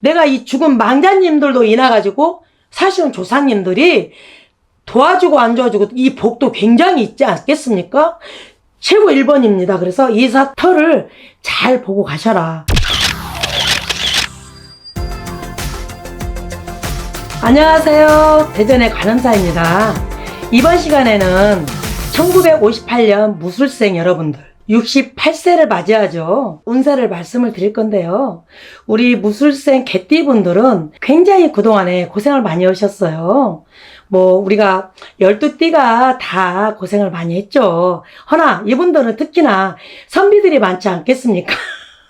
내가 이 죽은 망자님들도 인해가지고 사실은 조상님들이 도와주고 안 도와주고 이 복도 굉장히 있지 않겠습니까? 최고 1번입니다. 그래서 이사터를 잘 보고 가셔라. 안녕하세요. 대전의 관음사입니다. 이번 시간에는 1958년 무술생 여러분들 68세를 맞이하죠. 운세를 말씀을 드릴 건데요. 우리 무술생 개띠분들은 굉장히 그동안에 고생을 많이 하셨어요. 우리가 12띠가 다 고생을 많이 했죠. 허나 이분들은 특히나 선비들이 많지 않겠습니까?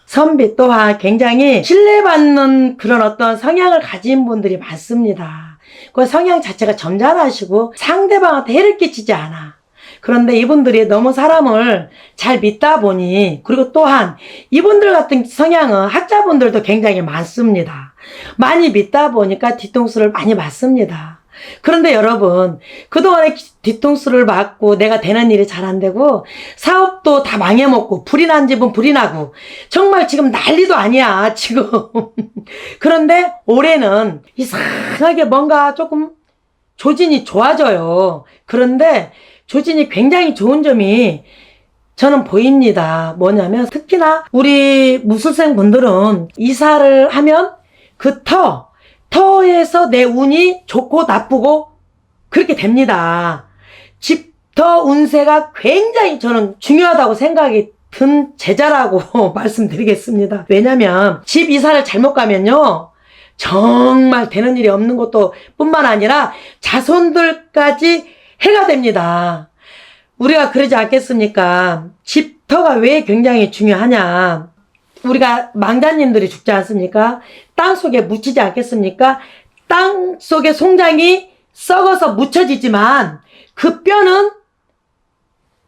선비 또한 굉장히 신뢰받는 그런 어떤 성향을 가진 분들이 많습니다. 그 성향 자체가 점잖으시고 상대방한테 해를 끼치지 않아. 그런데 이분들이 너무 사람을 잘 믿다 보니, 그리고 또한 이분들 같은 성향은 학자분들도 굉장히 많습니다. 많이 믿다 보니까 뒤통수를 많이 맞습니다. 그런데 여러분, 그동안에 뒤통수를 맞고 내가 되는 일이 잘 안 되고 사업도 다 망해먹고 불이 난 집은 불이 나고 정말 지금 난리도 아니야 지금. 그런데 올해는 이상하게 뭔가 조금 조진이 좋아져요. 그런데 조진이 굉장히 좋은 점이 저는 보입니다. 뭐냐면 특히나 우리 무술생 분들은 이사를 하면 그 터에서 내 운이 좋고 나쁘고 그렇게 됩니다. 집터 운세가 굉장히 저는 중요하다고 생각이 든 제자라고 말씀드리겠습니다. 왜냐면 집 이사를 잘못 가면요 정말 되는 일이 없는 것도 뿐만 아니라 자손들까지 해가 됩니다. 우리가 그러지 않겠습니까? 집터가 왜 굉장히 중요하냐? 우리가 망자님들이 죽지 않습니까? 땅 속에 묻히지 않겠습니까? 땅 속에 송장이 썩어서 묻혀지지만 그 뼈는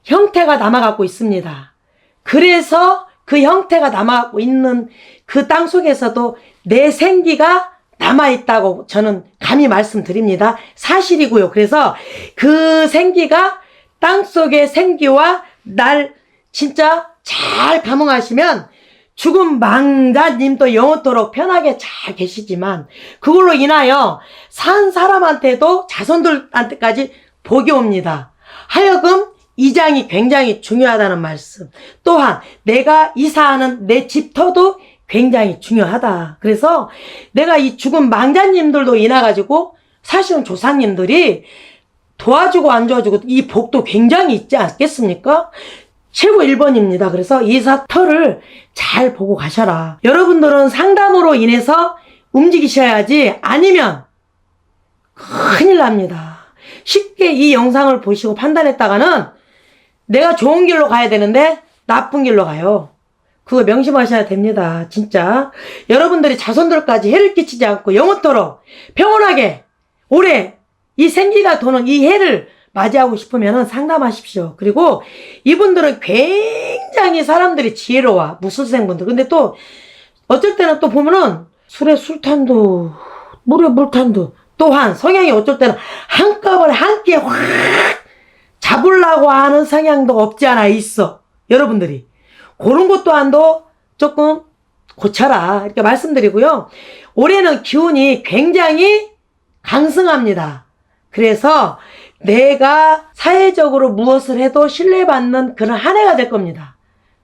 형태가 남아갖고 있습니다. 그래서 그 형태가 남아갖고 있는 그 땅 속에서도 내 생기가 남아있다고 저는 감히 말씀드립니다. 사실이고요. 그래서 그 생기가 땅속의 생기와 날 진짜 잘 감응하시면 죽은 망자님도 영원토록 편하게 잘 계시지만 그걸로 인하여 산 사람한테도 자손들한테까지 복이 옵니다. 하여금 이장이 굉장히 중요하다는 말씀. 또한 내가 이사하는 내 집터도 굉장히 중요하다. 그래서 내가 이 죽은 망자님들도 인해가지고 사실은 조상님들이 도와주고 안 도와주고 이 복도 굉장히 있지 않겠습니까? 최고 1번입니다. 그래서 이사터를 잘 보고 가셔라. 여러분들은 상담으로 인해서 움직이셔야지 아니면 큰일 납니다. 쉽게 이 영상을 보시고 판단했다가는 내가 좋은 길로 가야 되는데 나쁜 길로 가요. 그거 명심하셔야 됩니다. 진짜 여러분들이 자손들까지 해를 끼치지 않고 영원토록 평온하게 올해 이 생기가 도는 이 해를 맞이하고 싶으면 상담하십시오. 그리고 이분들은 굉장히 사람들이 지혜로워. 무술생분들. 근데 또 어쩔 때는 또 보면은 술에 술탄도 물에 물탄도 또한 성향이 어쩔 때는 한꺼번에 한 끼에 확 잡으려고 하는 성향도 없지 않아 있어. 여러분들이 그런 것 또한도 조금 고쳐라 이렇게 말씀드리고요. 올해는 기운이 굉장히 강승합니다. 그래서 내가 사회적으로 무엇을 해도 신뢰받는 그런 한 해가 될 겁니다.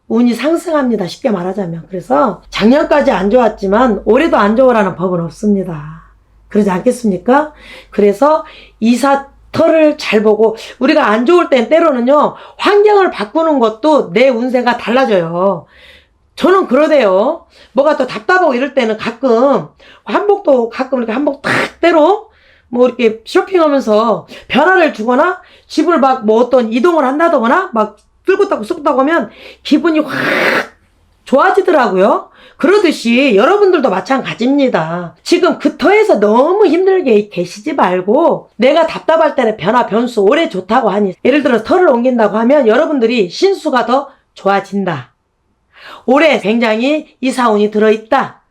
운이 상승합니다. 쉽게 말하자면. 그래서 작년까지 안 좋았지만 올해도 안 좋으라는 법은 없습니다. 그러지 않겠습니까? 그래서 이사터를 잘 보고 우리가 안 좋을 땐 때로는요 환경을 바꾸는 것도 내 운세가 달라져요. 저는 그러대요. 뭐가 또 답답하고 이럴 때는 가끔 한복도 가끔 이렇게 한복 탁 때로 이렇게 쇼핑하면서 변화를 주거나 집을 막 어떤 이동을 한다거나 막 끌고 타고 쑥 타고 하면 기분이 확 좋아지더라고요. 그러듯이 여러분들도 마찬가지입니다. 지금 그 터에서 너무 힘들게 계시지 말고 내가 답답할 때는 변화 변수 올해 좋다고 하니 예를 들어 터를 옮긴다고 하면 여러분들이 신수가 더 좋아진다. 올해 굉장히 이사운이 들어있다.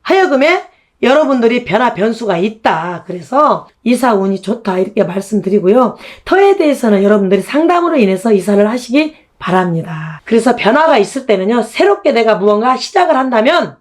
하여금에 여러분들이 변화 변수가 있다. 그래서 이사운이 좋다 이렇게 말씀드리고요. 터에 대해서는 여러분들이 상담으로 인해서 이사를 하시기 바랍니다. 그래서 변화가 있을 때는요 새롭게 내가 무언가 시작을 한다면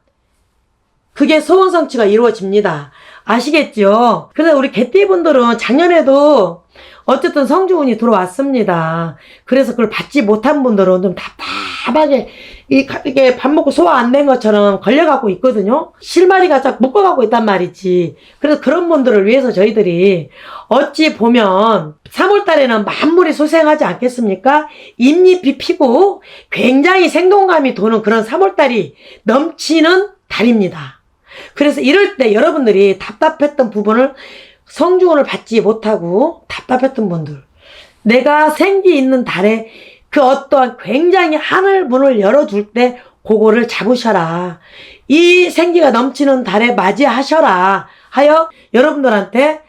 그게 소원 성취가 이루어집니다. 아시겠죠? 그래서 우리 개띠분들은 작년에도 어쨌든 성주운이 들어왔습니다. 그래서 그걸 받지 못한 분들은 좀 답답하게 이게 밥 먹고 소화 안 된 것처럼 걸려갖고 있거든요. 실마리가 쫙 묶어갖고 있단 말이지. 그래서 그런 분들을 위해서 저희들이 어찌 보면 3월달에는 만물이 소생하지 않겠습니까? 잎잎이 피고 굉장히 생동감이 도는 그런 3월달이 넘치는 달입니다. 그래서 이럴 때 여러분들이 답답했던 부분을 성주운을 받지 못하고 답답했던 분들, 내가 생기 있는 달에 그 어떠한 굉장히 하늘 문을 열어줄 때 그거를 잡으셔라. 이 생기가 넘치는 달에 맞이하셔라 하여 여러분들한테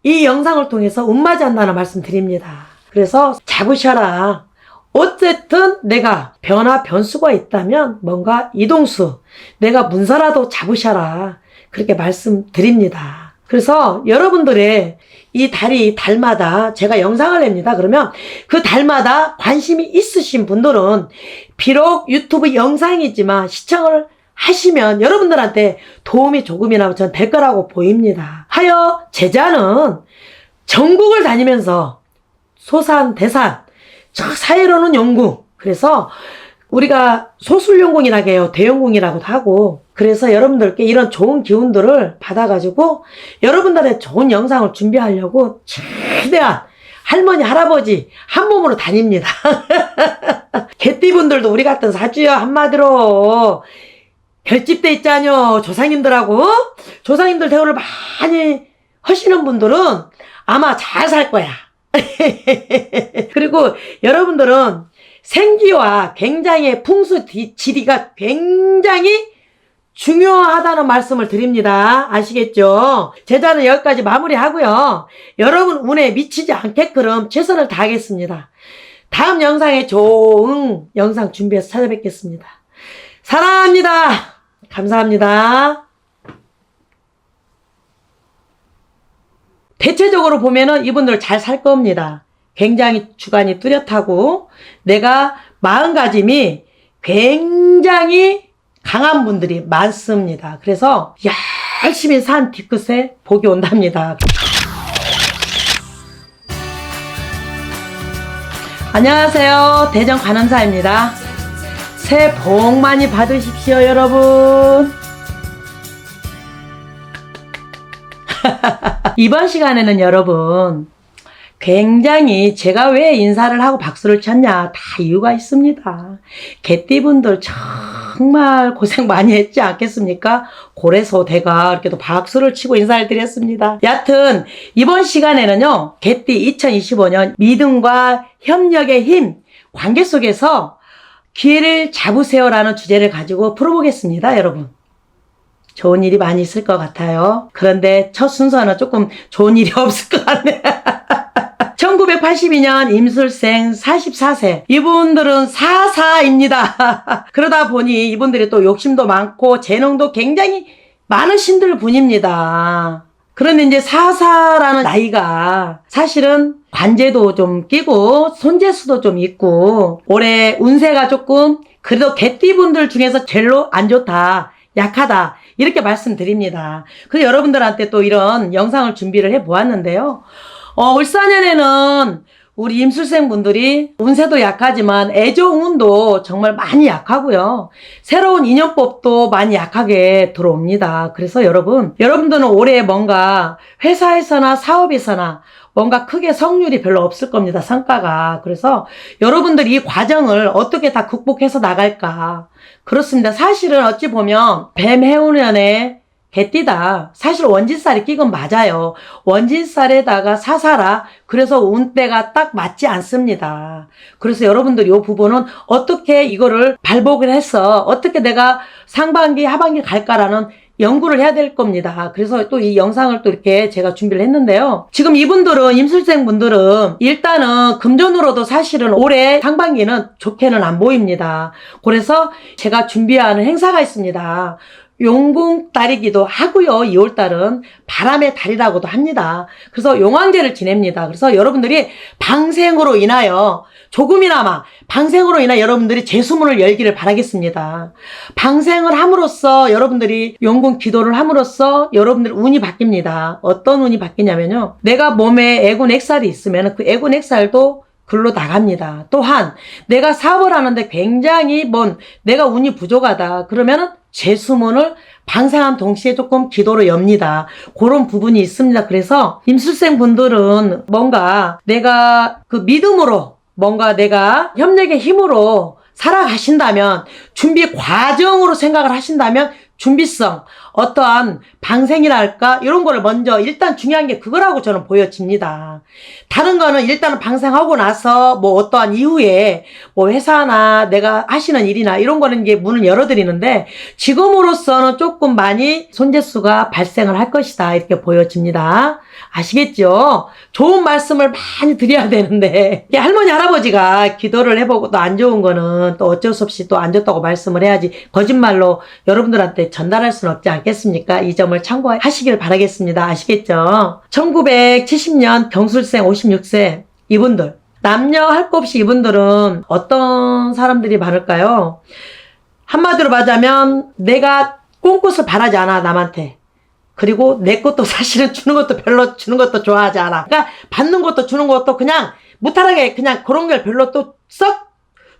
이 영상을 통해서 운맞이한다는 말씀 드립니다. 그래서 잡으셔라. 어쨌든 내가 변수가 있다면 뭔가 이동수, 내가 문서라도 잡으셔라. 그렇게 말씀드립니다. 그래서 여러분들의 이 달마다 제가 영상을 냅니다. 그러면 그 달마다 관심이 있으신 분들은 비록 유튜브 영상이지만 시청을 하시면 여러분들한테 도움이 조금이나마 전 될 거라고 보입니다. 하여 제자는 전국을 다니면서 소산, 대산, 사회로는 영궁, 그래서 우리가 소술영궁이라고 해요. 대영궁이라고도 하고. 그래서 여러분들께 이런 좋은 기운들을 받아가지고 여러분들의 좋은 영상을 준비하려고 최대한 할머니, 할아버지 한 몸으로 다닙니다. 개띠분들도 우리 같은 사주요. 한마디로 결집돼 있잖요. 조상님들하고. 조상님들 대우를 많이 하시는 분들은 아마 잘 살 거야. 그리고 여러분들은 생기와 굉장히 풍수 지리가 굉장히 중요하다는 말씀을 드립니다. 아시겠죠? 제자는 여기까지 마무리하고요. 여러분 운에 미치지 않게끔 최선을 다하겠습니다. 다음 영상에 좋은 영상 준비해서 찾아뵙겠습니다. 사랑합니다. 감사합니다. 대체적으로 보면은 이분들 잘 살 겁니다. 굉장히 주관이 뚜렷하고 내가 마음가짐이 굉장히 강한 분들이 많습니다. 그래서 열심히 산 뒤끝에 복이 온답니다. 안녕하세요. 대전 관음사입니다. 새해 복 많이 받으십시오, 여러분. 이번 시간에는 여러분 굉장히 제가 왜 인사를 하고 박수를 쳤냐 다 이유가 있습니다. 개띠분들 정말 고생 많이 했지 않겠습니까? 고래소 대가 이렇게 또 박수를 치고 인사를 드렸습니다. 여하튼 이번 시간에는요 개띠 2025년 믿음과 협력의 힘 관계 속에서 기회를 잡으세요라는 주제를 가지고 풀어보겠습니다. 여러분 좋은 일이 많이 있을 것 같아요. 그런데 첫 순서는 조금 좋은 일이 없을 것 같네요. 1982년 임술생 44세. 이분들은 사사입니다. 그러다 보니 이분들이 또 욕심도 많고 재능도 굉장히 많으신 분입니다. 그런데 이제 사사라는 나이가 사실은 관제도 좀 끼고 손재수도 좀 있고 올해 운세가 조금 그래도 개띠분들 중에서 제일로 안 좋다. 약하다. 이렇게 말씀드립니다. 그래서 여러분들한테 또 이런 영상을 준비를 해 보았는데요. 을사년에는 우리 임술생 분들이 운세도 약하지만 애정운도 정말 많이 약하고요. 새로운 인연법도 많이 약하게 들어옵니다. 그래서 여러분들은 올해 뭔가 회사에서나 사업에서나 뭔가 크게 성률이 별로 없을 겁니다. 성과가. 그래서 여러분들이 이 과정을 어떻게 다 극복해서 나갈까. 그렇습니다. 사실은 어찌 보면 뱀 해운년에 개띠다. 사실 원진살이 끼건 맞아요. 원진살에다가 사사라. 그래서 운때가 딱 맞지 않습니다. 그래서 여러분들 이 부분은 어떻게 이거를 발복을 해서 어떻게 내가 상반기 하반기 갈까라는 연구를 해야 될 겁니다. 그래서 또 이 영상을 또 이렇게 제가 준비를 했는데요. 지금 이분들은 임술생 분들은 일단은 금전으로도 사실은 올해 상반기는 좋게는 안 보입니다. 그래서 제가 준비하는 행사가 있습니다. 용궁달이기도 하고요. 2월달은 바람의 달이라고도 합니다. 그래서 용왕제를 지냅니다. 그래서 여러분들이 방생으로 인하여 조금이나마 방생으로 인하여 여러분들이 재수문을 열기를 바라겠습니다. 방생을 함으로써 여러분들이 용궁 기도를 함으로써 여러분들 운이 바뀝니다. 어떤 운이 바뀌냐면요. 내가 몸에 애군 액살이 있으면 그 애군 액살도 글로 나갑니다. 또한 내가 사업을 하는데 굉장히 내가 운이 부족하다 그러면은 재수문을 방생한 동시에 조금 기도를 엽니다. 그런 부분이 있습니다. 그래서 임술생 분들은 뭔가 내가 그 믿음으로 뭔가 내가 협력의 힘으로 살아가신다면 준비 과정으로 생각을 하신다면 준비성 어떠한 방생이랄까 이런 거를 먼저 일단 중요한 게 그거라고 저는 보여집니다. 다른 거는 일단은 방생하고 나서 어떠한 이후에 회사나 내가 하시는 일이나 이런 거는 이게 문을 열어드리는데 지금으로서는 조금 많이 손재수가 발생을 할 것이다 이렇게 보여집니다. 아시겠죠? 좋은 말씀을 많이 드려야 되는데 할머니 할아버지가 기도를 해보고 또 안 좋은 거는 또 어쩔 수 없이 또 안 좋다고 말씀을 해야지 거짓말로 여러분들한테 전달할 수는 없지 않겠습니까? 이 점을 참고하시길 바라겠습니다. 아시겠죠? 1970년 경술생 56세 이분들 남녀 할 것 없이 이분들은 어떤 사람들이 많을까요? 한마디로 말하자면 내가 꽁꽃을 바라지 않아 남한테. 그리고 내 것도 사실은 주는 것도 별로 주는 것도 좋아하지 않아. 그러니까 받는 것도 주는 것도 그냥 무탈하게 그냥 그런 걸 별로 또 썩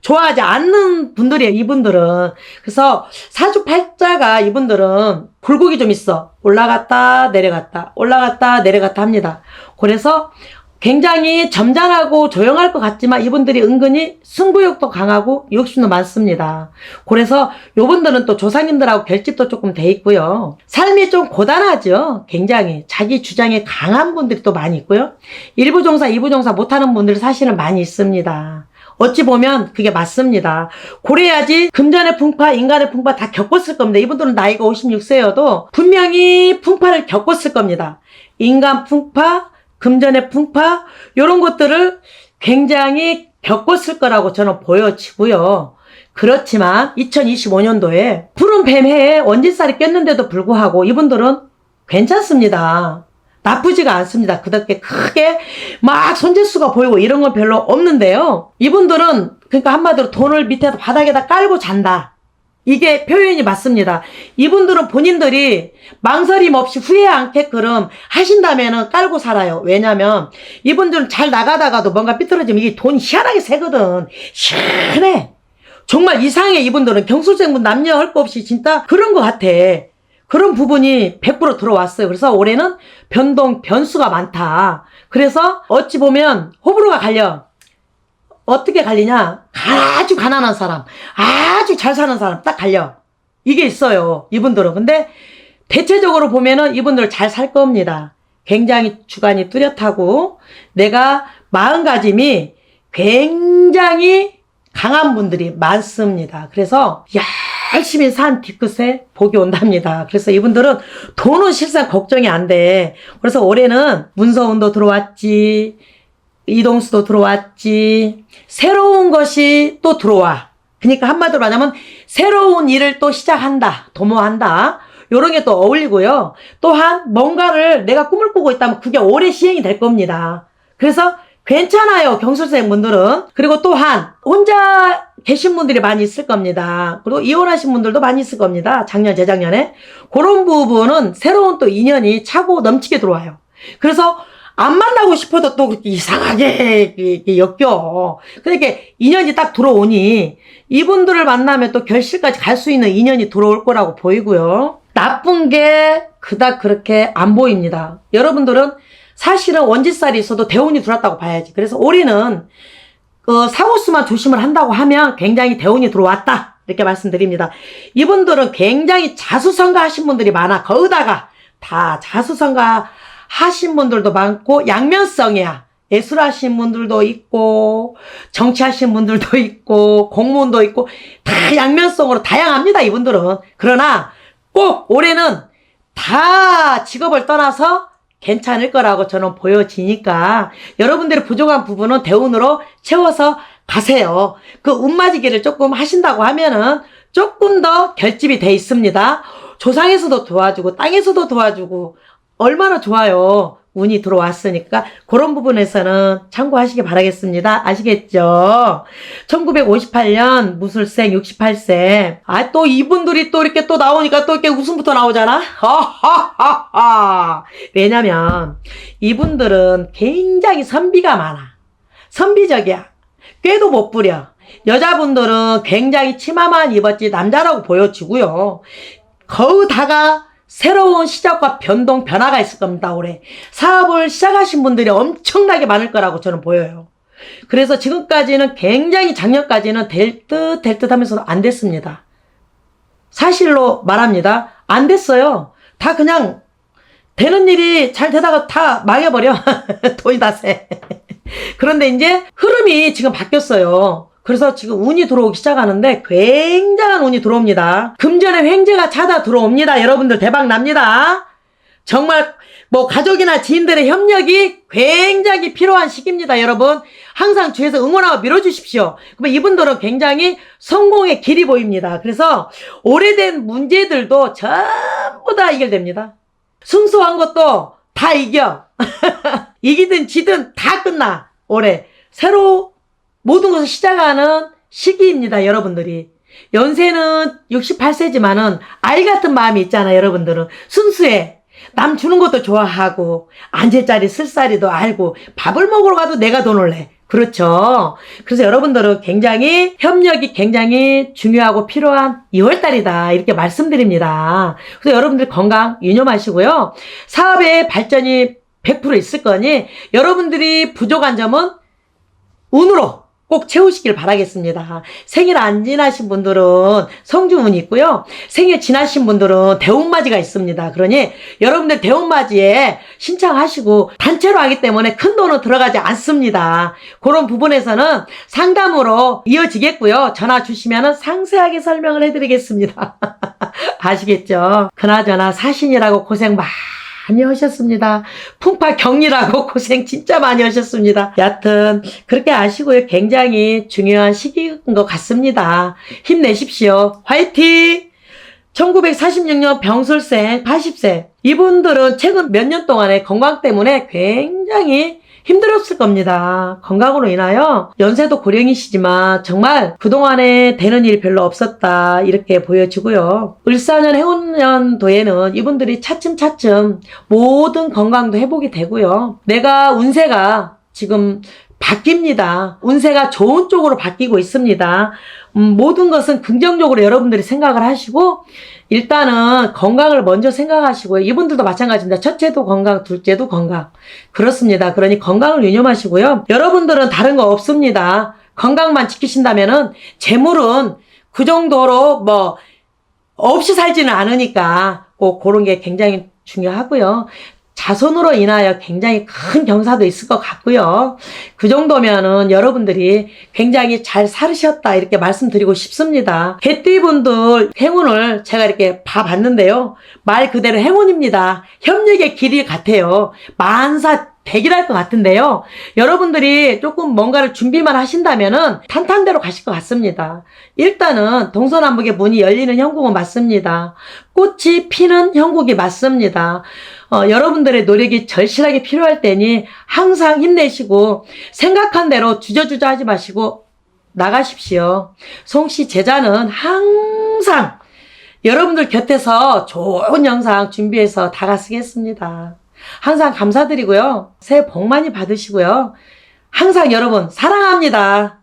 좋아하지 않는 분들이에요, 이분들은. 그래서 사주팔자가 이분들은 굴곡이 좀 있어. 올라갔다 내려갔다 올라갔다 내려갔다 합니다. 그래서 굉장히 점잖하고 조용할 것 같지만 이분들이 은근히 승부욕도 강하고 욕심도 많습니다. 그래서 이분들은 또 조상님들하고 결집도 조금 돼 있고요. 삶이 좀 고단하죠. 굉장히 자기 주장에 강한 분들이 또 많이 있고요. 1부 종사 2부 종사 못하는 분들이 사실은 많이 있습니다. 어찌 보면 그게 맞습니다. 그래야지 금전의 풍파, 인간의 풍파 다 겪었을 겁니다. 이분들은 나이가 56세여도 분명히 풍파를 겪었을 겁니다. 인간 풍파, 금전의 풍파 이런 것들을 굉장히 겪었을 거라고 저는 보여지고요. 그렇지만 2025년도에 푸른 뱀해에 원진살이 꼈는데도 불구하고 이분들은 괜찮습니다. 나쁘지가 않습니다. 그렇게 크게 막 손재수가 보이고 이런 건 별로 없는데요. 이분들은 그러니까 한마디로 돈을 밑에 바닥에다 깔고 잔다. 이게 표현이 맞습니다. 이분들은 본인들이 망설임 없이 후회 않게끔 하신다면은 깔고 살아요. 왜냐면 이분들은 잘 나가다가도 뭔가 삐뚤어지면 이게 돈이 희한하게 새거든. 희한해. 정말 이상해. 이분들은 경술생분 남녀 할 거 없이 진짜 그런 것 같아. 그런 부분이 100% 들어왔어요. 그래서 올해는 변수가 많다. 그래서 어찌 보면 호불호가 갈려. 어떻게 갈리냐? 아주 가난한 사람, 아주 잘 사는 사람 딱 갈려. 이게 있어요. 이분들은. 근데 대체적으로 보면은 이분들 잘 살 겁니다. 굉장히 주관이 뚜렷하고 내가 마음가짐이 굉장히 강한 분들이 많습니다. 그래서 열심히 산 뒤끝에 복이 온답니다. 그래서 이분들은 돈은 실상 걱정이 안 돼. 그래서 올해는 문서운도 들어왔지, 이동수도 들어왔지, 새로운 것이 또 들어와. 그러니까 한마디로 말하면 새로운 일을 또 시작한다, 도모한다. 요런 게 또 어울리고요. 또한 뭔가를 내가 꿈을 꾸고 있다면 그게 올해 시행이 될 겁니다. 그래서 괜찮아요, 경술생 분들은. 그리고 또한 혼자 계신 분들이 많이 있을 겁니다. 그리고 이혼하신 분들도 많이 있을 겁니다. 작년, 재작년에. 그런 부분은 새로운 또 인연이 차고 넘치게 들어와요. 그래서 안 만나고 싶어도 또 그렇게 이상하게 엮여. 그러니까 인연이 딱 들어오니 이분들을 만나면 또 결실까지 갈 수 있는 인연이 들어올 거라고 보이고요. 나쁜 게 그닥 그렇게 안 보입니다. 여러분들은 사실은 원지살이 있어도 대운이 들어왔다고 봐야지. 그래서 올해는 사고수만 조심을 한다고 하면 굉장히 대운이 들어왔다. 이렇게 말씀드립니다. 이분들은 굉장히 자수성가 하신 분들이 많아. 거기다가 다 자수성가 하신 분들도 많고 양면성이야. 예술하신 분들도 있고 정치하신 분들도 있고 공무원도 있고 다 양면성으로 다양합니다. 이분들은. 그러나 꼭 올해는 다 직업을 떠나서 괜찮을 거라고 저는 보여지니까 여러분들의 부족한 부분은 대운으로 채워서 가세요. 그 운맞이기를 조금 하신다고 하면은 조금 더 결집이 돼 있습니다. 조상에서도 도와주고 땅에서도 도와주고 얼마나 좋아요. 운이 들어왔으니까 그런 부분에서는 참고하시기 바라겠습니다. 아시겠죠? 1958년 무술생 68세. 아, 또 이분들이 또 이렇게 또 나오니까 또 이렇게 웃음부터 나오잖아? 하하하하. 왜냐면 이분들은 굉장히 선비가 많아. 선비적이야. 꾀도 못 부려. 여자분들은 굉장히 치마만 입었지 남자라고 보여지고요. 거기다가 새로운 시작과 변동, 변화가 있을 겁니다, 올해. 사업을 시작하신 분들이 엄청나게 많을 거라고 저는 보여요. 그래서 지금까지는 굉장히 작년까지는 될 듯 하면서도 안 됐습니다. 사실로 말합니다. 안 됐어요. 다 그냥 되는 일이 잘 되다가 다 망해버려. 돈이 다 새. 그런데 이제 흐름이 지금 바뀌었어요. 그래서 지금 운이 들어오기 시작하는데 굉장한 운이 들어옵니다. 금전의 횡재가 찾아 들어옵니다. 여러분들 대박 납니다. 정말 뭐 가족이나 지인들의 협력이 굉장히 필요한 시기입니다. 여러분 항상 주위에서 응원하고 밀어주십시오. 그러면 이분들은 굉장히 성공의 길이 보입니다. 그래서 오래된 문제들도 전부 다 해결됩니다. 승소한 것도 다 이겨. 이기든 지든 다 끝나. 올해 새로 모든 것을 시작하는 시기입니다. 여러분들이. 연세는 68세지만은 아이 같은 마음이 있잖아. 여러분들은 순수해. 남 주는 것도 좋아하고 앉을 자리 쓸 자리도 알고 밥을 먹으러 가도 내가 돈을 내. 그렇죠. 그래서 여러분들은 굉장히 협력이 굉장히 중요하고 필요한 2월달이다. 이렇게 말씀드립니다. 그래서 여러분들 건강 유념하시고요. 사업의 발전이 100% 있을 거니 여러분들이 부족한 점은 운으로 꼭 채우시길 바라겠습니다. 생일 안 지나신 분들은 성주운이 있고요. 생일 지나신 분들은 대운맞이가 있습니다. 그러니 여러분들 대운맞이에 신청하시고 단체로 하기 때문에 큰 돈은 들어가지 않습니다. 그런 부분에서는 상담으로 이어지겠고요. 전화 주시면 상세하게 설명을 해드리겠습니다. 아시겠죠? 그나저나 사신이라고 고생 많이 하셨습니다. 풍파 격리라고 고생 진짜 많이 하셨습니다. 여하튼 그렇게 아시고요. 굉장히 중요한 시기인 것 같습니다. 힘내십시오. 화이팅! 1946년 병술생 80세. 이분들은 최근 몇 년 동안에 건강 때문에 굉장히 힘들었을 겁니다. 건강으로 인하여 연세도 고령이시지만 정말 그동안에 되는 일이 별로 없었다 이렇게 보여지고요. 을사년 해운년도에는 이분들이 차츰차츰 모든 건강도 회복이 되고요. 내가 운세가 지금 바뀝니다. 운세가 좋은 쪽으로 바뀌고 있습니다. 모든 것은 긍정적으로 여러분들이 생각을 하시고 일단은 건강을 먼저 생각하시고요. 이분들도 마찬가지입니다. 첫째도 건강, 둘째도 건강. 그렇습니다. 그러니 건강을 유념하시고요. 여러분들은 다른 거 없습니다. 건강만 지키신다면은 재물은 그 정도로 뭐 없이 살지는 않으니까 꼭 그런 게 굉장히 중요하고요. 자손으로 인하여 굉장히 큰 경사도 있을 것 같고요. 그 정도면은 여러분들이 굉장히 잘 살으셨다 이렇게 말씀드리고 싶습니다. 개띠분들 행운을 제가 이렇게 봐봤는데요. 말 그대로 행운입니다. 협력의 길이 같아요. 만사 백이랄 것 같은데요. 여러분들이 조금 뭔가를 준비만 하신다면은 탄탄대로 가실 것 같습니다. 일단은 동서남북의 문이 열리는 형국은 맞습니다. 꽃이 피는 형국이 맞습니다. 여러분들의 노력이 절실하게 필요할 때니 항상 힘내시고 생각한 대로 주저주저 하지 마시고 나가십시오. 송씨 제자는 항상 여러분들 곁에서 좋은 영상 준비해서 다가서겠습니다. 항상 감사드리고요. 새해 복 많이 받으시고요. 항상 여러분 사랑합니다.